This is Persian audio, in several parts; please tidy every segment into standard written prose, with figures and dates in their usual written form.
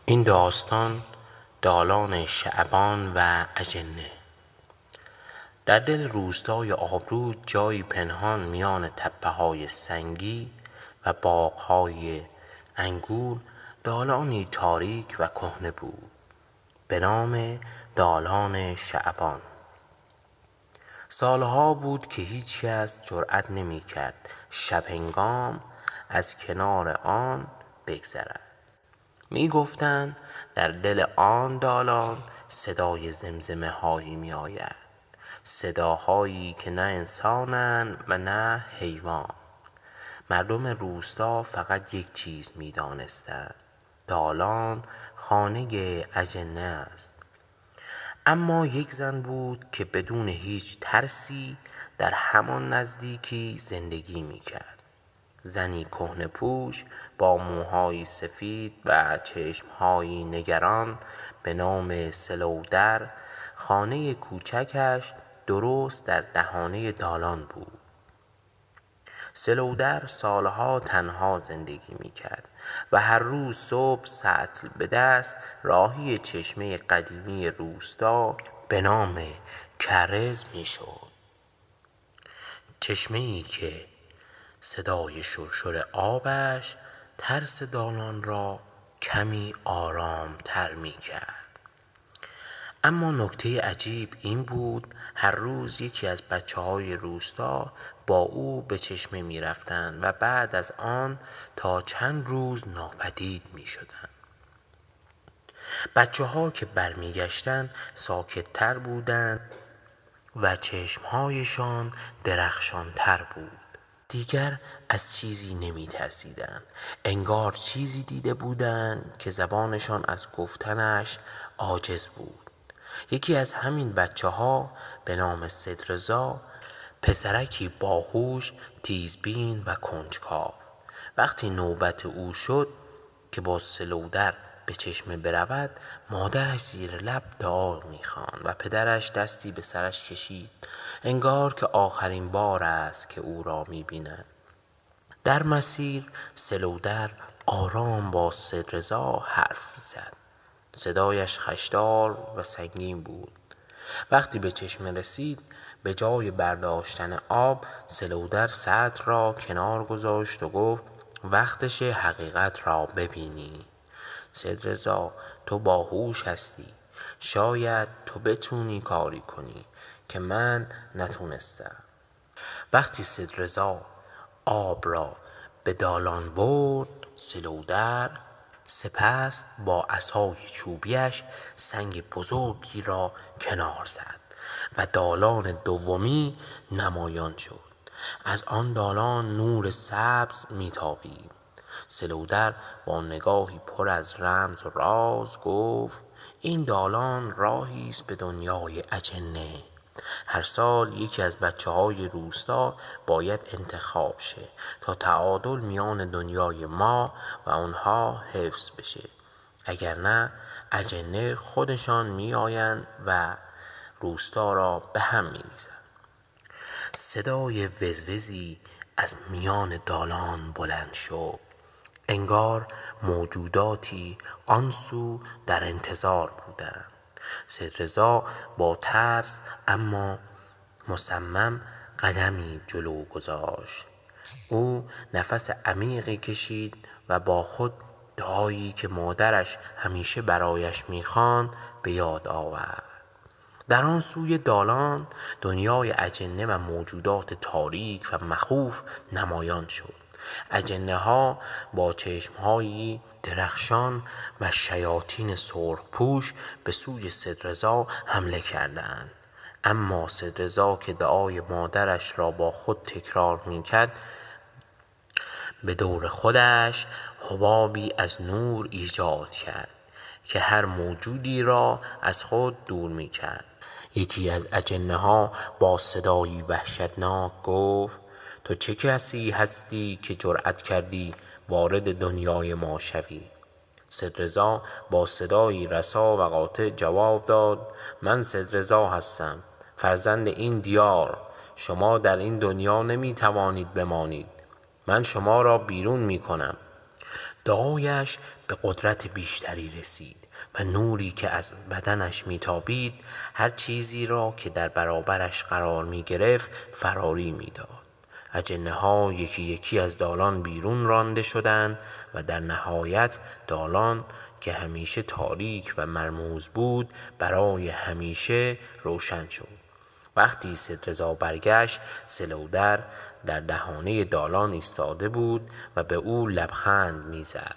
این داستان دالان شعبان و اجنه. در دل روستای آبرود جایی پنهان میان تپه‌های سنگی و باغ‌های انگور دالانی تاریک و کهنه بود به نام دالان شعبان. سالها بود که هیچ کس جرأت نمی کرد شب هنگام از کنار آن بگذرد. می گفتند در دل آن دالان صدای زمزمه هایی می آید، صداهایی که نه انسانند و نه حیوان. مردم روستا فقط یک چیز می دانستند: دالان خانه اجنه است. اما یک زن بود که بدون هیچ ترسی در همان نزدیکی زندگی می کرد. زنی کهنه پوش با موهای سفید و چشمهایی نگران به نام سلودر. خانه کوچکش درست در دهانه دالان بود. سلودر سالها تنها زندگی می کرد و هر روز صبح سطل به دست راهی چشمه قدیمی روستا به نام کرز می شد. چشمه‌ای که صدای شرشر آبش ترس دالان را کمی آرام تر می کرد. اما نکته عجیب این بود هر روز یکی از بچه‌های روستا با او به چشمه می رفتند و بعد از آن تا چند روز ناپدید می شدند. بچه‌ها که برمی گشتند ساکت تر بودند و چشمهایشان درخشان تر بود. دیگر از چیزی نمی ترسیدند. انگار چیزی دیده بودند که زبانشان از گفتنش عاجز بود. یکی از همین بچه‌ها به نام سدرزا، پسرکی باهوش، تیزبین و کنجکاو، وقتی نوبت او شد که با سلودر به چشمه برود، مادرش زیر لب دعا می‌خواند و پدرش دستی به سرش کشید، انگار که آخرین بار است که او را می‌بیند. در مسیر سلودر آرام با سدرزا حرف می‌زد. صدایش خش‌دار و سنگین بود. وقتی به چشمه رسید، به جای برداشتن آب سلودر سطل را کنار گذاشت و گفت وقتش حقیقت را ببینی. سدرزا، تو باهوش هستی، شاید تو بتونی کاری کنی که من نتونستم. وقتی سدرزا آب را به دالان برد، سلودر سپس با عصای چوبیش سنگ بزرگی را کنار زد و دالان دومی نمایان شد. از آن دالان نور سبز میتابید. سلودر با نگاهی پر از رمز و راز گفت این دالان راهی است به دنیای اجنه. هر سال یکی از بچه‌های روستا باید انتخاب شه تا تعادل میان دنیای ما و اونها حفظ بشه. اگر نه اجنه خودشان میآیند و روستا را به هم می‌ریزند. صدای وزوزی از میان دالان بلند شد، انگار موجوداتی آن سو در انتظار بودند. سدرزا با ترس اما مصمم قدمی جلو گذاشت. او نفس عمیقی کشید و با خود دعایی که مادرش همیشه برایش می‌خواند به یاد آورد. در آن سوی دالان دنیای اجنه و موجودات تاریک و مخوف نمایان شد. اجنه ها با چشمهایی درخشان و شیاطین سرخ پوش به سوی سدرزا حمله کردند. اما سدرزا که دعای مادرش را با خود تکرار می‌کرد، به دور خودش حبابی از نور ایجاد کرد که هر موجودی را از خود دور می‌کرد. یکی از اجنه ها با صدایی وحشتناک گفت تو چه کسی هستی که جرأت کردی وارد دنیای ما شوی؟ سدرزا با صدایی رسا و قاطع جواب داد من سدرزا هستم، فرزند این دیار. شما در این دنیا نمی توانید بمانید. من شما را بیرون می کنم. دعایش به قدرت بیشتری رسید و نوری که از بدنش میتابید هر چیزی را که در برابرش قرار میگرفت فراری میداد. اجنه ها یکی یکی از دالان بیرون رانده شدند و در نهایت دالان که همیشه تاریک و مرموز بود برای همیشه روشن شد. وقتی صدرضا برگشت، سلودر در دهانه دالان ایستاده بود و به او لبخند میزد.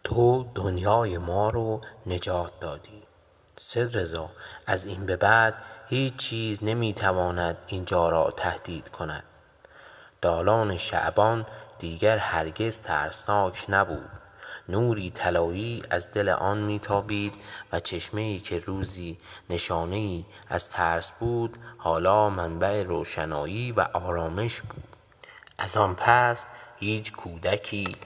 تو دنیای ما رو نجات دادی. صدرضا، از این به بعد هیچ چیز نمیتواند اینجا را تهدید کند. دالان شعبان دیگر هرگز ترسناک نبود. نوری طلایی از دل آن میتابید و چشمه‌ای که روزی نشانه‌ای از ترس بود حالا منبع روشنایی و آرامش بود. از آن پس هیچ کودکی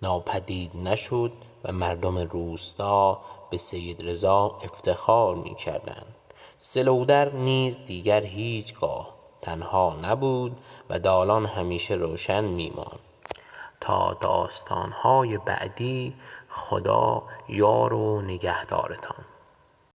ناپدید نشد و مردم روستا به سیدرضا افتخار می‌کردند. سلودر نیز دیگر هیچگاه تنها نبود و دالان همیشه روشن می‌ماند. تا داستان‌های بعدی، خدا یار و نگهدارتان.